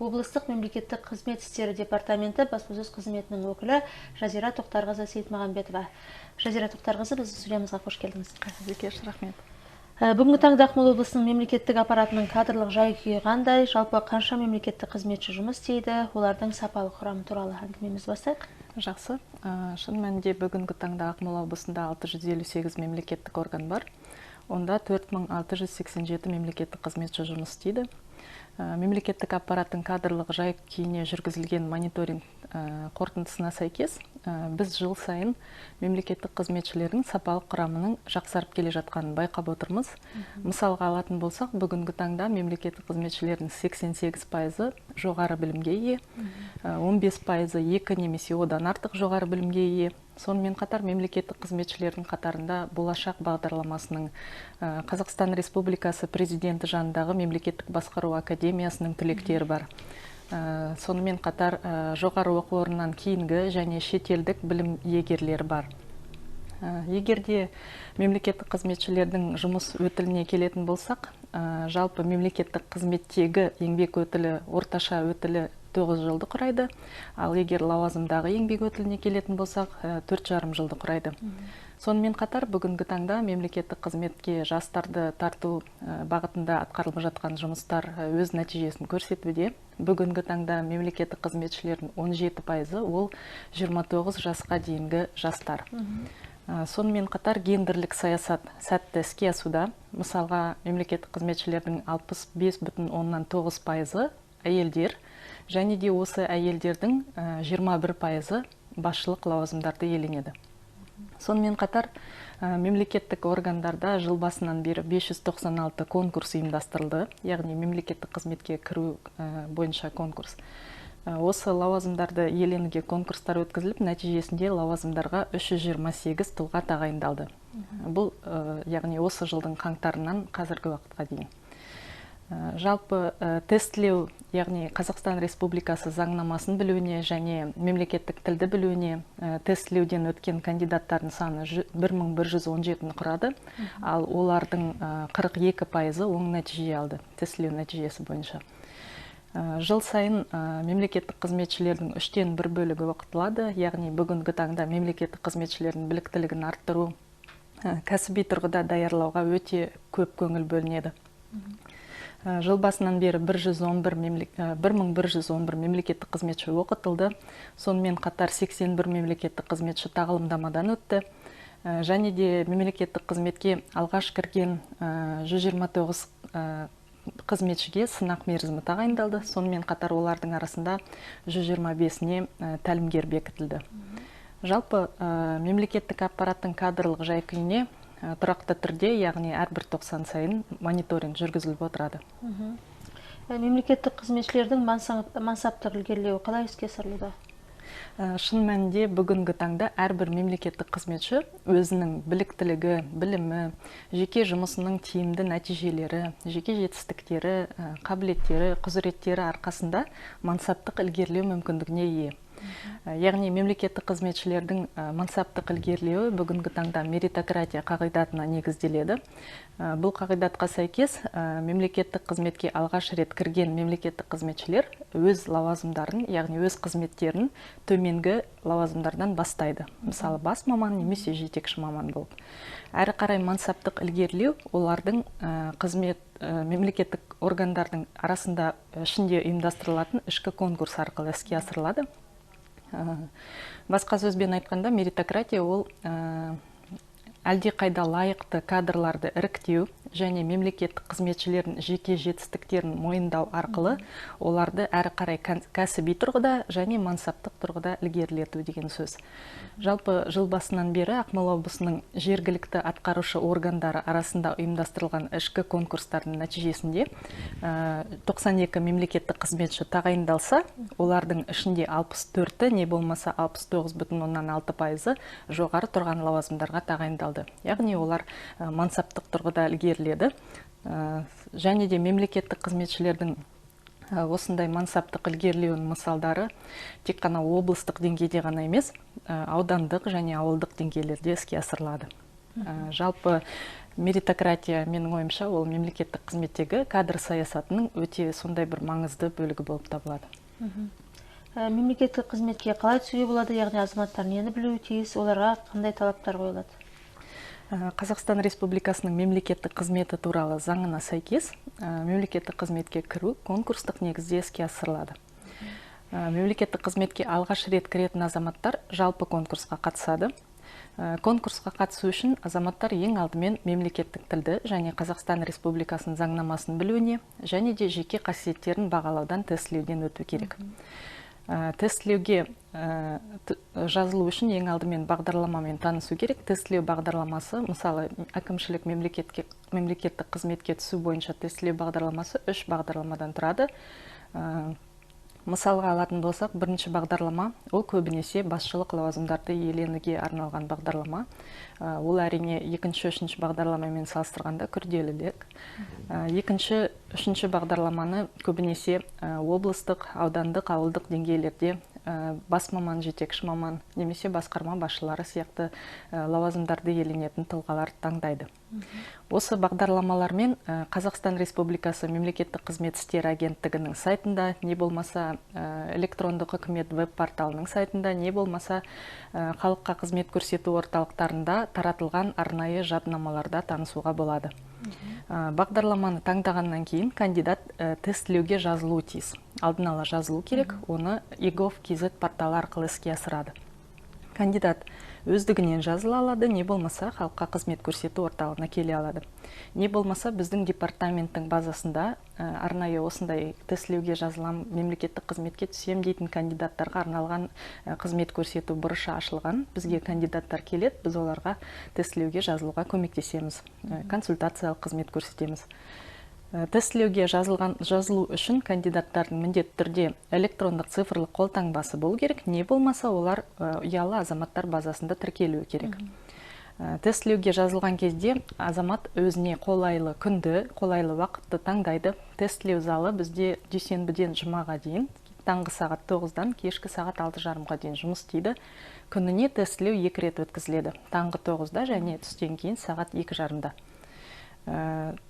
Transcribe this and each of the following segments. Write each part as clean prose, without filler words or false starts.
Облыстық мемлекеттік қызмет істері департаменті баспасөз қызметінің өкілі Жазира Тоқтарқызы Сейітмағамбетова. Жазира Тоқтарқызы, біздің студиямызға қош келдіңіз. Рахмет. Бүгінгі таңда Ақмола облысының мемлекеттік аппаратының кадрлық жай-күйі қандай, жалпы қанша мемлекеттік қызметші жұмыс істейді, олардың сапалы құрамы туралы әңгімеміз бастайық. Жақсы. Шын мәнінде бүгінгі таңда Ақмола облысында 658 мемлекеттік орган бар. Онда 4687 мемлекеттік қызметші жұмыс істейді. Мемлекеттік аппараттың кадрлық жай-күйіне жүргізілген мониторинг қорытындысына сәйкес, біз жыл сайын мемлекеттік қызметшілердің сапалық құрамының жақсарып келе жатқанын байқап отырмыз. Мысалға алатын болсақ, бүгінгі таңда мемлекеттік қызметшілердің 88% жоғары білімге ие, 15% 2 немесе одан артық жоғары білімге ие. Сонымен қатар мемлекеттік қызметшілердің қатарында болашақ бағдарламасының Қазақстан Республикасы президенті жанындағы мемлекеттік басқару академиясының түлектері бар. Сонымен қатар жоғары оқу орнынан кейінгі және шетелдік білім иегерлері бар. Егерде мемлекеттік қызметшілердің жұмыс өтіліне келетін болсақ, жалпы мемлекеттік қызметтегі еңбек өтілі, орташа өтілі 9 жылды құрайды, ал егер лауазымдағы еңбек өтіліне келетін болсақ, 4,5 жылды құрайды. Сонымен қатар бүгінгі таңда мемлекеттік қызметке жастарды тарту бағытында атқарылып жатқан жұмыстар өз нәтижесін көрсетуде. Бүгінгі таңда мемлекеттік қызметшілердің 17% ол 29 жасқа дейінгі жастар. Сонымен қатар гендерлік саясат сәтті іске асуда. Мысалға, мемлекеттік қызметшілердің 65,9% әйелдер, және де осы әйелдердің 21% басшылық лауазымдарды иеленеді. Сонымен қатар мемлекеттік органдарда жыл басынан бері 596 конкурс ұйымдастырылды, яғни мемлекеттік қызметке кіру бойынша конкурс. Осы лауазымдарды иеленуге конкурстар өткізіліп, нәтижесінде лауазымдарға 328 тұлға тағайындалды. Бұл, яғни осы жылдың қаңтарынан қазіргі уақытқа дейін. Жалпы тестілеу, яғни Қазақстан Республикасы заңнамасын білуіне және мемлекеттік тілді білуіне тестілеуден өткен кандидаттардың саны 1117-ні құрады, ал олардың 42% оң нәтиже алды тестілеу нәтижесі бойынша. Жыл сайын мемлекеттік қызметшілердің 3-тен 1 бөлігі оқытылады, яғни бүгінгі таңда мемлекеттік қызметшілердің біліктілігін арттыру, кәсіби тұрғыда даярлауға өте көп көңіл бөлінеді. Жыл басынан бері 1111 мемлекеттік қызметші оқытылды, сонымен қатар 81 мемлекеттік қызметші тағылымдамадан өтті, және де мемлекеттік қызметке алғаш кірген 129 қызметшіге сынақ мерзімі тағайындалды, сонымен қатар олардың арасында 125-не тәлімгер бекітілді. Жалпы мемлекеттік аппараттың кадрлық жай-күйіне тұрақты түрде, яғни әрбір 90 сайын мониторинг жүргізіліп отырады. Мемлекеттік қызметшілердің мансаптық ілгерілеуі қалай іске асырылуда? Шын мәнінде бүгінгі таңда әрбір мемлекеттік қызметші өзінің біліктілігі, білімі, жеке жұмысының тиімді нәтижелері, жеке жетістіктері, қабілеттері, құзыреттері арқасында мансаптық ілгерілеу мүмкіндігіне ие. Яғни мемлекеттік қызметшілердің мансаптық ілгерілеуі бүгінгі таңда меритократия қағидатына негізделеді. Бұл қағидатқа сәйкес мемлекеттік қызметке алғаш рет кірген мемлекеттік қызметшілер өз лауазымдарын, яғни өз қызметтерін төменгі лауазымдардан бастайды. Мысалы, бас маман немесе жетекші маман болып. Әрі қарай мансаптық ілгерілеу олардың мемлекеттік органдардың арасында ішінде ұйымдастырылатын ішкі конкурс арқылы іске асырылады. Басқа сөзбен айтқанда, меритократия ол әлде қайда лайықты кадрларды іріктеу және мемлекеттік қызметшілердің жеке жетістіктерін мойындау арқылы оларды әрі қарай кәсіби тұрғыда және мансаптық тұрғыда ілгерілету деген сөз. Жалпы жыл басынан бері Ақмола облысының жергілікті атқарушы органдары арасында ұйымдастырылған ішкі конкурстардың нәтижесінде 92 мемлекеттік қызметші тағайындалса, олардың ішінде 64-ті не болмаса 69,6% жоғары тұрған лауазымдарға тағайындалды. Яғни олар мансаптық тұрғыда ілгеріледі. Және де мемлекеттік қызметшілердің осындай мансаптық ілгерілеуінің мысалдары тек қана облыстық деңгейде ғана емес, аудандық және ауылдық деңгейлерде іске асырылады. Жалпы Меритократия, менің ойымша, ол мемлекеттік қызметтегі кадр саясатының өте сондай бір маңызды бөлігі болып табылады. Мемлекеттік қызметке қалай түсуге болады, яғни азаматтар нені білуі тиіс, оларға қандай талаптар қойылады? Қазақстан Республикасының мемлекеттік қызметі туралы заңына сәйкес, мемлекеттік қызметке кіру конкурстық негізде іске асырылады. Мемлекеттік қызметке алғаш рет кіретін азаматтар жалпы конкурсқа қатысады. Конкурсқа қатысу үшін азаматтар ең алдымен мемлекеттік тілді және Қазақстан Республикасының заңнамасын білуіне және де жеке қасиеттерін бағалаудан тестілеуден өту керек. Тестілеуге жазылу үшін ең алдымен бағдарламамен танысу керек. Тестілеу бағдарламасы, мысалы, әкімшілік мемлекеттік қызметке түсу бойынша тестілеу бағдарламасы 3 бағдарламадан тұрады. Мысалға алатын болсақ, бірінші бағдарлама, ол көбінесе басшылық лауазымдарды иеленуге арналған бағдарлама. Ол әрине екінші, үшінші бағдарламамен салыстырғанда күрделірек. Екінші, үшінші бағдарламаны көбінесе облыстық, аудандық, ауылдық деңгейлерде бас маман, жетекші маман, немесе басқарма басшылары сияқты лауазымдарды иеленетін тұлғалар таңдайды. Осы бағдарламалармен Қазақстан Республикасы мемлекеттік қызмет істері агенттігінің сайтында, не болмаса электрондық үкімет веб-порталының сайтында, не болмаса халыққа қызмет көрсету орталықтарында таратылған арнайы жаднамаларда танысуға болады. Бағдарламаны таңдағаннан кейін кандидат тестілеуге жазылуы тиіс. Алдын ала жазылу керек, оны egov.kz порталы арқылы іске асырады. Кандидат өздігінен жазыла алады, не болмаса халыққа қызмет көрсету орталығына келе алады. Не болмаса біздің департаменттің базасында арнайы осындай тестілеуге жазылам, мемлекеттік қызметке түсем дейтін кандидаттарға арналған қызмет көрсету бұрышы ашылған. Бізге кандидаттар келеді, біз оларға тестілеуге жазылуға көмектесеміз, консультациялық қызмет көрсетеміз. Тестілеуге жазылу үшін кандидаттардың міндетті түрде электрондық цифрлық қолтаңбасы болу керек, не болмаса олар ұялы азаматтар базасында тіркелуі керек. Тестілеуге жазылған кезде азамат өзіне қолайлы күнді, қолайлы уақытты таңдайды. Тестілеу залы бізде дүйсенбіден жұмаға дейін, таңғы сағат 9-дан кешкі сағат 6:30-ға дейін жұмыс істейді. Күніне тестілеу 2 рет өткізіледі. Таңғы 9-да және түстен кейін сағат 2:30-да.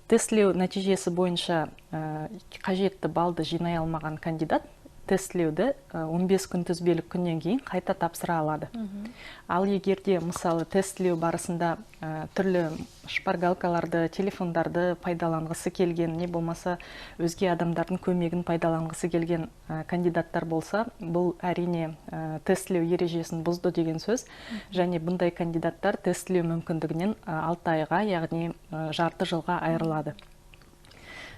Тестілеу нәтижесі бойынша қажетті балды жинай алмаған кандидат тестілеуді 15 күн тізбелік күннен кейін қайта тапсыра алады. Ал егерде мысалы тестілеу барысында түрлі шпаргалкаларды, телефондарды пайдаланғысы келген, не болмаса өзге адамдардың көмегін пайдаланғысы келген кандидаттар болса, бұл әрине тестілеу ережесін бұзды деген сөз. Және бұндай кандидаттар тестілеу мүмкіндігінен 6 айға, яғни жарты жылға айырылады.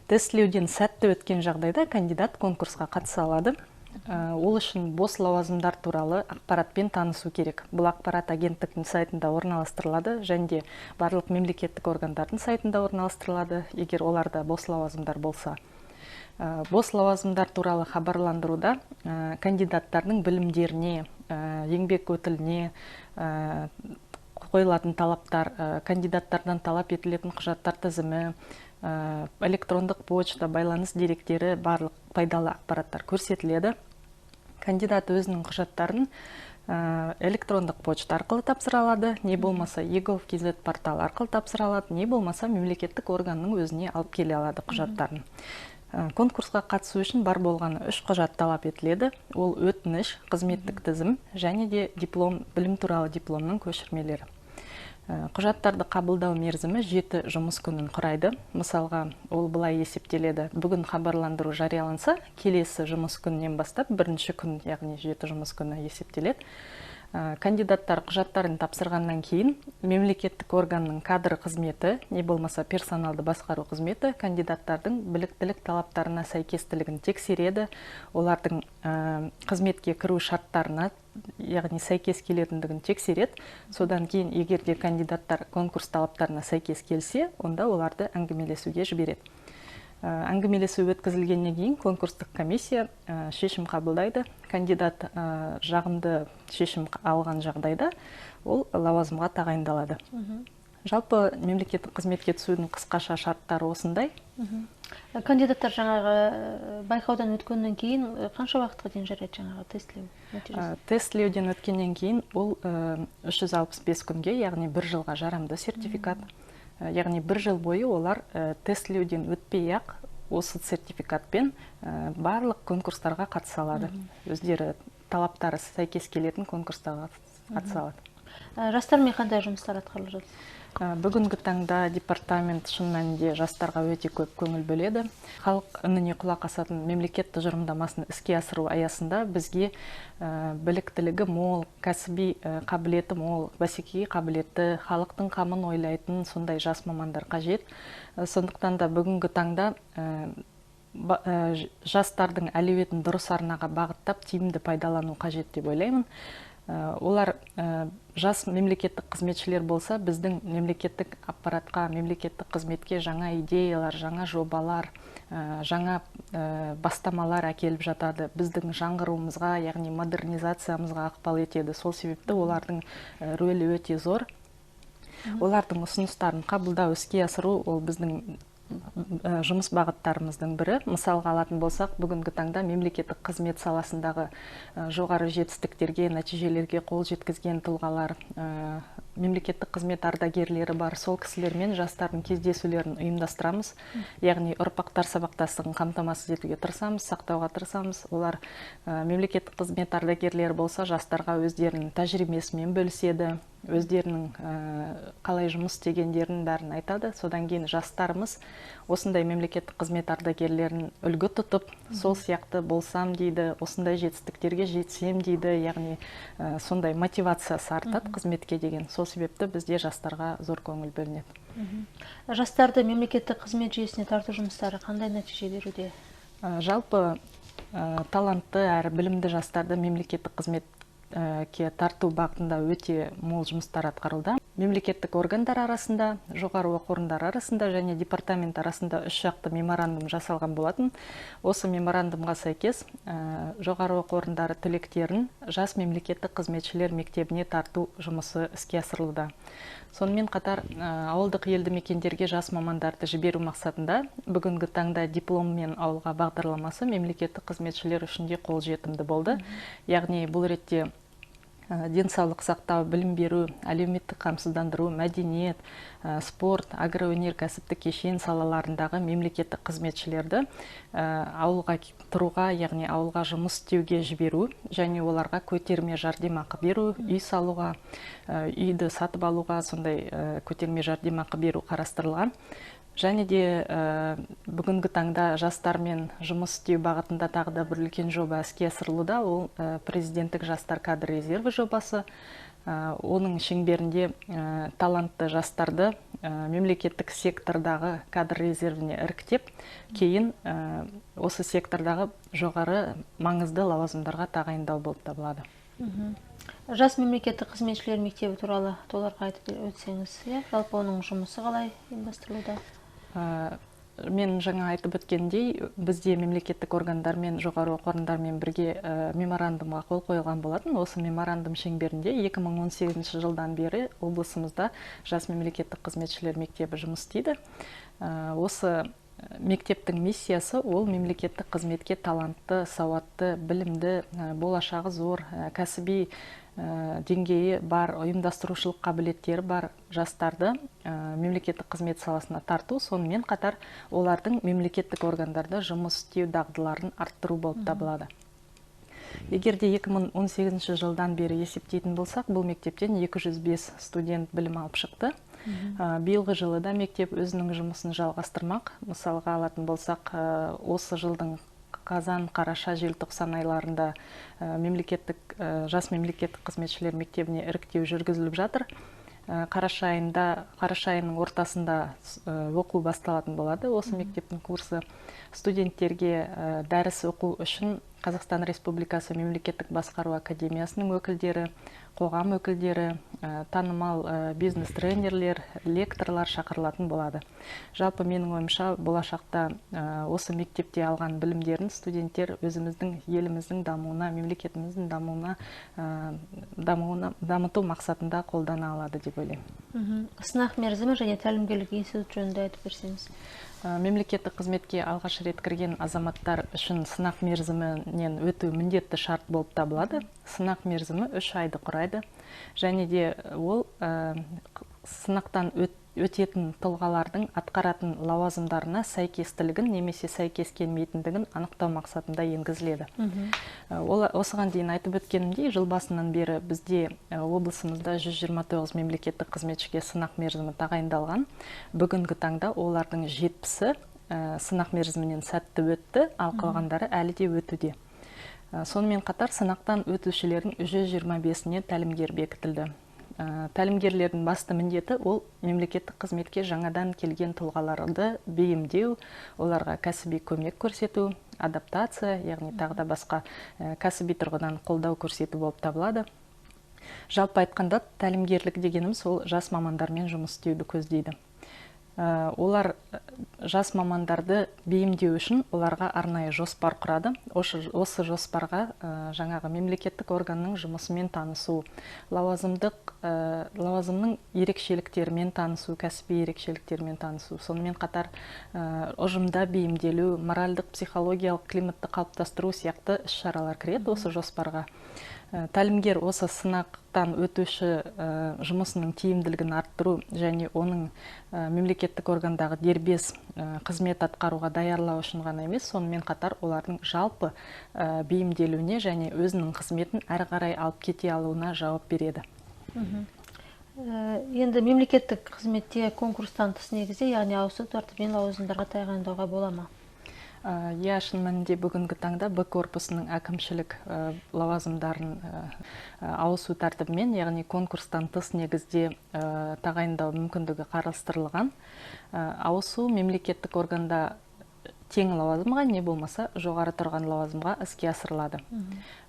Тестілеуден сәтті өткен жағдайда кандидат конкурсқа қатыса алады. Ол үшін бос лауазымдар туралы ақпаратпен танысу керек. Бұл ақпарат агенттіктің сайтында орналастырылады, және де барлық мемлекеттік органдардың сайтында орналастырылады, егер оларда бос лауазымдар болса. Бос лауазымдар туралы хабарландыруда кандидаттардың білімдеріне, еңбек өтіліне қойылатын талаптар, кандидаттардан талап етілетін құжаттар тізімі, электрондық почта, байланыс деректері, барлық пайдалы ақпараттар көрсетіледі. Кандидат өзінің құжаттарын электрондық почта арқылы тапсыра алады, не болмаса egov.kz порталы арқылы тапсыра алады, не болмаса мемлекеттік органның өзіне алып келе алады құжаттарын. Конкурсқа қатысу үшін бар болғаны 3 құжат талап етіледі. Ол өтініш, қызметтік тізім және де диплом, білім туралы дипломның көшірмелері. Құжаттарды қабылдау мерзімі 7 жұмыс күнін құрайды. Мысалға, ол былай есептеледі. Бүгін хабарландыру жарияланса, келесі жұмыс күнінен бастап бірінші күн, яғни 7 жұмыс күні есептеледі. Кандидаттар құжаттарын тапсырғаннан кейін мемлекеттік органның кадр қызметі, не болмаса персоналды басқару қызметі кандидаттардың біліктілік талаптарына сәйкестілігін тексереді. Олардың қызметке кіру шарттарына, яғни сәйкес келетіндігін тексереді. Содан кейін, егер де кандидаттар конкурс талаптарына сәйкес келсе, онда оларды әңгімелесуге жібереді. Әңгімелесу өткізілгеннен кейін конкурстық комиссия шешім қабылдайды. Кандидат жағымды шешім алған жағдайда ол лауазымға тағайындалады. Жалпы мемлекеттік қызметке түсудің қысқаша шарттары осындай. Кандидаттар жаңағы байқаудан өткеннен кейін қанша уақытқа дейін жарайды жаңағы тестілеу? Тестілеуден өткеннен кейін ол 365 күнге, яғни 1 жылға жарамды сертификат. яғни бір жыл бойы олар тестілеуден өтпей-ақ осы сертификатпен барлық конкурстарға қатыса алады. Өздері талаптары сәйкес келетін конкурстарға қатыса алады. Жастармен қандай жұмыстар атқарылып жатыр? Бүгінгі таңда департамент шын мәнінде жастарға өте көп көңіл бөледі. Халық үніне құлақ асатын мемлекет тұжырымдамасын іске асыру аясында бізге біліктілігі мол, кәсіби қабілеті мол, бәсекеге қабілетті, халықтың қамын ойлайтын сондай жас мамандар қажет. Сондықтан да бүгінгі таңда жастардың әлеуетін дұрыс арнаға бағыттап тиімді пайдалану қажет деп ойлаймын. Олар жас мемлекеттік қызметшілер болса, біздің мемлекеттік аппаратқа, мемлекеттік қызметке жаңа идеялар, жаңа жобалар, жаңа бастамалар әкеліп жатады. Біздің жаңғыруымызға, яғни модернизациямызға ықпал етеді. Сол себепті олардың рөлі өте зор. Олардың ұсыныстарын қабылдау, іске асыру ол біздің жұмыс бағыттарымыздың бірі. Мысалға алатын болсақ, бүгінгі таңда мемлекеттік қызмет саласындағы жоғары жетістіктерге, нәтижелерге қол жеткізген тұлғалар, мемлекеттік қызмет ардагерлері бар. Сол кісілермен жастардың кездесулерін ұйымдастырамыз. Яғни ұрпақтар сабақтастығын қамтамасыз етуге тырысамыз, сақтауға тырысамыз. Олар мемлекеттік қызмет ардагерлері болса, жастарға өздерінің тәжірибесімен бөліседі, өздерінің қалай жұмыс істегендерін бәрін айтады. Содан кейін жастарымыз осындай мемлекеттік қызмет ардагерлерін үлгі тұтып, сол сияқты болсам дейді, осындай жетістіктерге жетсем дейді, яғни сондай мотивациясы артады қызметке деген. Сол себепті бізде жастарға зор көңіл бөлінеді. Жастарды мемлекеттік қызмет жүйесіне тарту жұмыстары қандай нәтиже беруде? Жалпы талантты әрі білімді жастарды мемлекеттік қызметке тарту бағытында өте мол жұмыстар атқарылды. Мемлекеттік органдар арасында, жоғары оқу орындары арасында және департамент арасында 3 жақты меморандум жасалған болатын. Осы меморандумға сәйкес жоғары оқу орындары түлектерін жас мемлекеттік қызметшілер мектебіне тарту жұмысы іске асырылуда. Сонымен қатар ауылдық елді мекендерге жас мамандарды жіберу мақсатында бүгінгі таңда дипломмен ауылға бағдарламасы мемлекеттік қызметшілер үшін де қолжетімді болды. Яғни бұл ретте денсаулық сақтау, білім беру, әлеуметтік қамсыздандыру, мәдениет, спорт, агроөнеркәсіптік кешен салаларындағы мемлекеттік қызметшілерді ауылға тұруға, яғни ауылға жұмыс істеуге жіберу және оларға көтерме жәрдемақы беру, үй салуға, үйді сатып алуға сондай көтерме жәрдемақы беру қарастырылған. Және де бүгінгі таңда жастармен жұмыс істеу бағытында тағы да бір үлкен жоба іске асырылуда. Ол президенттік жастар кадр резерві жобасы. Оның шеңберінде талантты жастарды мемлекеттік сектордағы кадр резервіне іріктеп, кейін осы сектордағы жоғары маңызды лауазымдарға тағайындау болып табылады. Жас мемлекеттік қызметшілер мектебі туралы толығырақ айтып өтсеңіз, жалпы оның жұмысы қалай ұйымдастырылуда? Мен жаңа айтып өткендей, бізде мемлекеттік органдармен, жоғары оқу орындармен бірге меморандумға қол қойылған болатын. Осы меморандум шеңберінде 2018 жылдан бері облысымызда жас мемлекеттік қызметшілер мектебі жұмыс істейді. Осы мектептің миссиясы ол мемлекеттік қызметке талантты, сауатты, білімді, болашағы зор, кәсіби деңгейі бар, ұйымдастырушылық қабілеттері бар жастарды мемлекеттік қызмет саласына тарту, сонымен қатар олардың мемлекеттік органдарда жұмыс істеу дағдыларын арттыру болып табылады. Егер де 2018 жылдан бері есептейтін болсақ, бұл мектептен 205 студент білім алып шықты. Биылғы жылы да мектеп өзінің жұмысын жалғастырмақ. Мысалға алатын болсақ, осы жылдың қазан, қараша, желтоқсан айларында жас мемлекеттік қызметшілер мектебіне іріктеу жүргізіліп жатыр. Қараша айының ортасында оқу басталатын болады. Осы мектептің курсы студенттерге дәріс оқу үшін Қазақстан Республикасы мемлекеттік басқару академиясының өкілдері, қоғам өкілдері, танымал бизнес-тренерлер, лекторлар шақырылатын болады. Жалпы менің ойымша, болашақта осы мектепте алған білімдерін студенттер өзіміздің еліміздің дамуына, мемлекетіміздің дамыту мақсатында қолдана алады деп ойлаймын. Сынақ мерзімі және тәлімгерлік институт жөнінде айтып берсеңіз. Мемлекеттік қызметке алғаш рет кірген азаматтар үшін сынақ мерзімінен өту міндетті шарт болып табылады. Сынақ мерзімі 3 айды құрайды. Және де ол сынақтан өтетін тұлғалардың атқаратын лауазымдарына сәйкестілігін немесе сәйкес келмейтіндігін анықтау мақсатында енгізіледі. Осыған дейін айтып өткенімдей, жыл басынан бері бізде облысымызда 129 мемлекеттік қызметшіге сынақ мерзімі тағайындалған. Бүгінгі таңда олардың 70-і сынақ мерзімінен сәтті өтті, ал қалғандары әлі де өтуде. Сонымен қатар сынақтан өтушілердің 125-іне тәлімгер бекітілді. Тәлімгерлердің басты міндеті ол мемлекеттік қызметке жаңадан келген тұлғаларды бейімдеу, оларға кәсіби көмек көрсету, адаптация, яғни тағы да басқа кәсіби тұрғыдан қолдау көрсету болып табылады. Жалпы айтқанда тәлімгерлік дегеніміз ол жас мамандармен жұмыс істеуді көздейді. Олар жас мамандарды бейімдеу үшін оларға арнайы жоспар құрады. Осы жоспарға жаңағы мемлекеттік органның жұмысымен танысу, лауазымның ерекшеліктерімен танысу, кәсіби ерекшеліктерімен танысу, сонымен қатар ұжымда бейімделу, моральдық, психологиялық климатты қалыптастыру сияқты іс-шаралар кіреді осы жоспарға. Тәлімгер осы сынақтан өтуші жұмысының тиімділігін арттыру және оның мемлекеттік органдағы дербес қызмет атқаруға даярлау үшін ғана емес, сонымен қатар олардың жалпы бейімделуіне және өзінің қызметін әрі қарай алып кете алуына жауап береді. Енді мемлекеттік қызметте конкурстан тыс негізде, яғни ауысу тәртібімен лауазымдарға тағайындауға бола ма? Шын мәнінде бүгінгі таңда Б корпусының әкімшілік лауазымдарын ауысу тәртібімен, яғни конкурстан тыс негізде тағайындау мүмкіндігі қарастырылған. Ауысу мемлекеттік органда тең лауазымға, не болмаса жоғары тұрған лауазымға іске асырылады.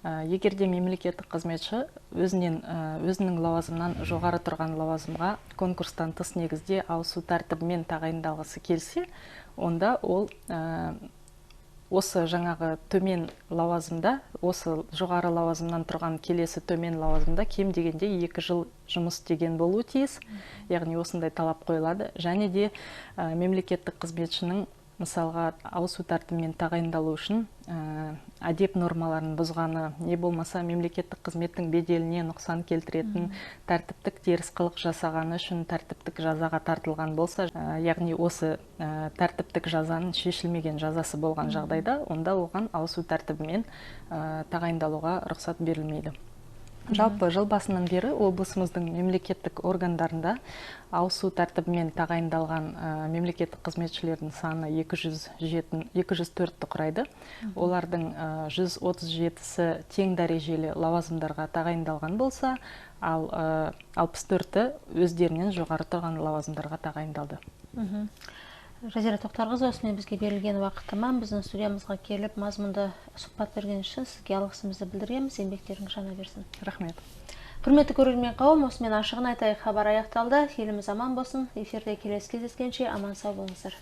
Егерде мемлекеттік қызметші өзінің лауазымнан жоғары тұрған лауазымға конкурстан тыс негізде ауысу тәртібімен тағайындалғысы келсе, онда ол осы жаңағы төмен лауазымда, осы жоғары лауазымнан тұрған келесі төмен лауазымда кем дегенде 2 жыл жұмыс істеген болуы тиіс. Яғни осындай талап қойылады. Және де мемлекеттік қызметшінің мысалға ауысу тәртібімен тағайындалу үшін әдеп нормаларын бұзғаны, не болмаса мемлекеттік қызметтің беделіне нұқсан келтіретін тәртіптік теріс қылық жасағаны үшін тәртіптік жазаға тартылған болса, яғни осы тәртіптік жазаның шешілмеген жазасы болған жағдайда, онда оған ауысу тәртібімен тағайындалуға рұқсат берілмейді. Жалпы жыл басынан бері облысымыздың мемлекеттік органдарында ауысу тәртібімен тағайындалған мемлекеттік қызметшілердің саны 204-ті құрайды. Олардың 137-сі тең дәрежелі лауазымдарға тағайындалған болса, ал 64-ті өздерінен жоғары тұрған лауазымдарға тағайындалды. Жазира Тоқтарқызы, осымен бізге берілген уақыт тамам. Біздің студиямызға келіп, мазмұнды сұхбат берген үшін сізге алғысымызды білдіреміз. Еңбектеріңіз жана берсін. Рахмет. Құрметті көрермен қауым, осымен ашығын айтайық, хабар аяқталды. Еліміз аман болсын. Эфирде келесі кездескенше аман сау болыңыздар.